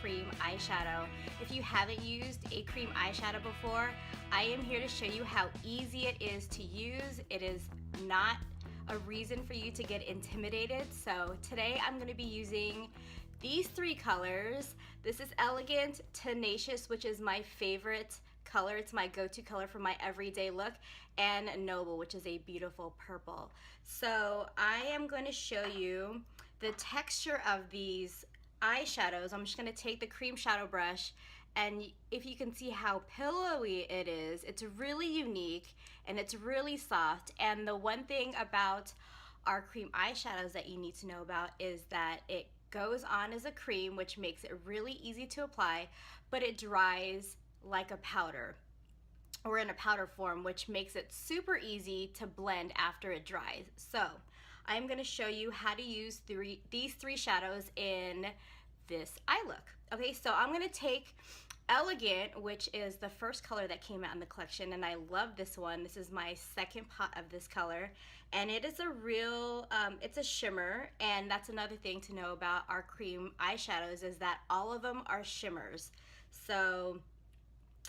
cream eyeshadow. If you haven't used a cream eyeshadow before, I am here to show you how easy it is to use. It is not a reason for you to get intimidated. So today I'm going to be using these three colors. This is Elegant, Tenacious, which is my favorite color. It's my go-to color for my everyday look, and Noble, which is a beautiful purple. So I am going to show you the texture of these eyeshadows. I'm just going to take the cream shadow brush, and if you can see how pillowy it is, it's really unique and it's really soft. And the one thing about our cream eyeshadows that you need to know about is that it goes on as a cream, which makes it really easy to apply, but it dries like a powder, or in a powder form, which makes it super easy to blend after it dries. So I'm going to show you how to use these three shadows in this eye look. Okay, so I'm going to take Elegant, which is the first color that came out in the collection, and I love this one. This is my second pot of this color, and it is a real, it's a shimmer. And that's another thing to know about our cream eyeshadows, is that all of them are shimmers. So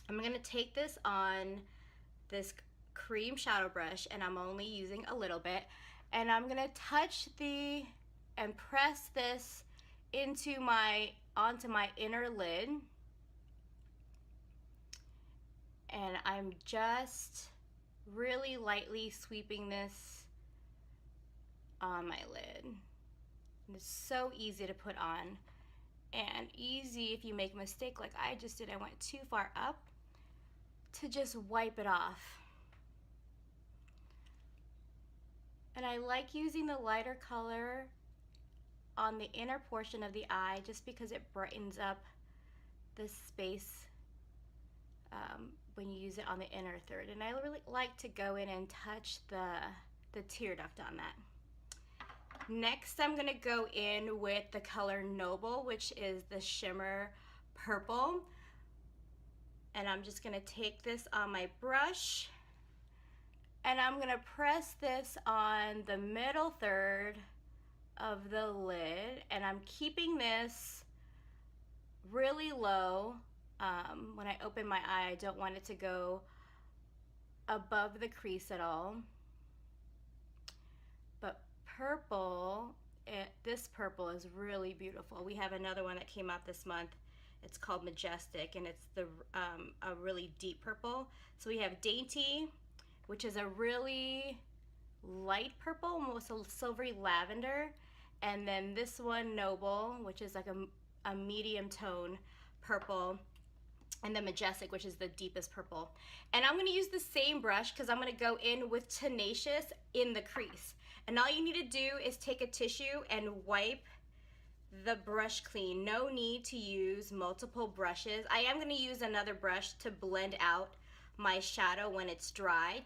I'm going to take this on this cream shadow brush, and I'm only using a little bit, and I'm going to touch and press this onto my inner lid. And I'm just really lightly sweeping this on my lid. And it's so easy to put on, and easy if you make a mistake like I just did. I went too far up, to just wipe it off. And I like using the lighter color on the inner portion of the eye just because it brightens up the space when you use it on the inner third. And I really like to go in and touch the tear duct on that. Next, I'm going to go in with the color Noble, which is the shimmer purple. And I'm just going to take this on my brush, and I'm going to press this on the middle third of the lid, and I'm keeping this really low. When I open my eye, I don't want it to go above the crease at all. But purple, this purple is really beautiful. We have another one that came out this month. It's called Majestic, and it's a really deep purple. So we have Dainty, which is a really light purple, almost a silvery lavender. And then this one, Noble, which is like a medium tone purple. And then Majestic, which is the deepest purple. And I'm going to use the same brush because I'm going to go in with Tenacious in the crease. And all you need to do is take a tissue and wipe the brush clean. No need to use multiple brushes. I am going to use another brush to blend out my shadow when it's dry,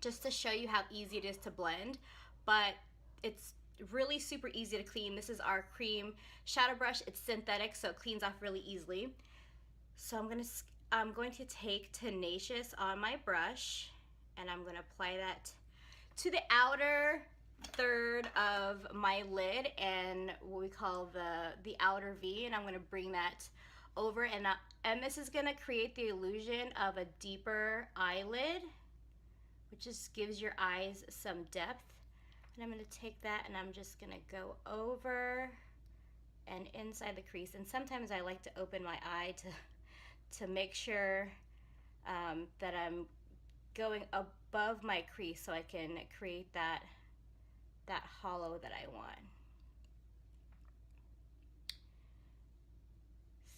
just to show you how easy it is to blend. But it's really super easy to clean. This is our cream shadow brush. It's synthetic, so it cleans off really easily. So I'm going to take Tenacious on my brush, and I'm going to apply that to the outer third of my lid, and what we call the outer V, and I'm going to bring that over, and this is going to create the illusion of a deeper eyelid, which just gives your eyes some depth. And I'm going to take that, and I'm just going to go over and inside the crease. And sometimes I like to open my eye to make sure that I'm going above my crease, so I can create that hollow that I want.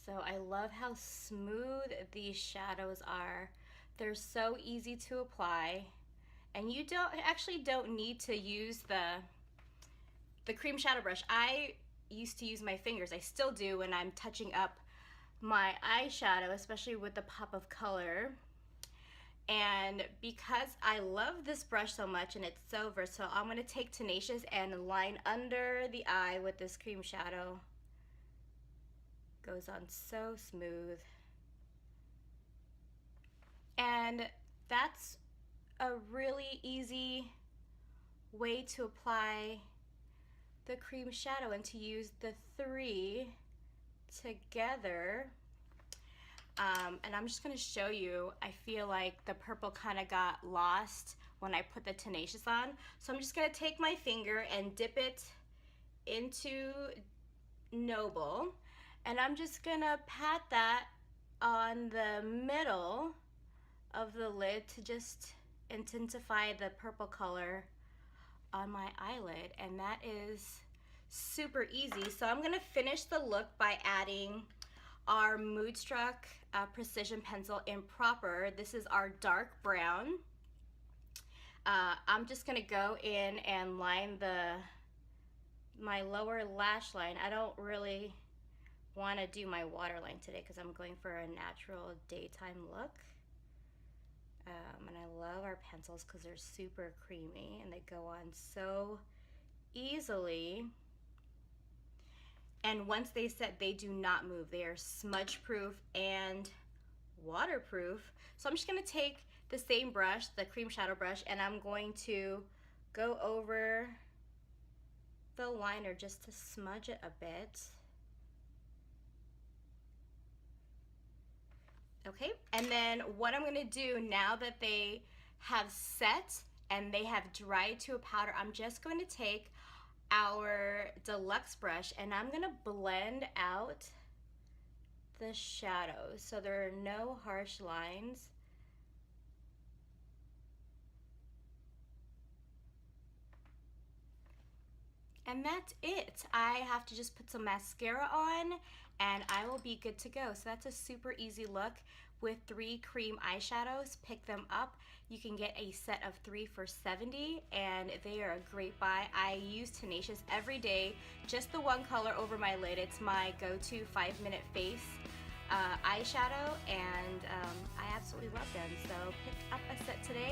So I love how smooth these shadows are. They're so easy to apply, and you actually don't need to use the cream shadow brush. I used to use my fingers. I still do when I'm touching up my eyeshadow, especially with the pop of color. And because I love this brush so much and it's so versatile, I'm going to take Tenacious and line under the eye with this cream shadow. Goes on so smooth. And that's a really easy way to apply the cream shadow and to use the three together. And I'm just going to show you, I feel like the purple kind of got lost when I put the Tenacious on. So I'm just going to take my finger and dip it into Noble. And I'm just going to pat that on the middle of the lid to just intensify the purple color on my eyelid. And that is super easy. So I'm going to finish the look by adding our Moodstruck Precision Pencil in Proper. This is our dark brown. I'm just gonna go in and line my lower lash line. I don't really want to do my waterline today because I'm going for a natural daytime look. And I love our pencils because they're super creamy and they go on so easily. And once they set, they do not move. They are smudge proof and waterproof. So I'm just gonna take the same brush, the cream shadow brush, and I'm going to go over the liner just to smudge it a bit. Okay, and then what I'm gonna do now that they have set and they have dried to a powder, I'm just going to take our deluxe brush and I'm gonna blend out the shadows so there are no harsh lines. And that's it. I have to just put some mascara on and I will be good to go. So that's a super easy look with 3 cream eyeshadows. Pick them up. You can get a set of 3 for $70 and they are a great buy. I use Tenacious every day, just the one color over my lid. It's my go-to 5-minute face eyeshadow and I absolutely love them. So pick up a set today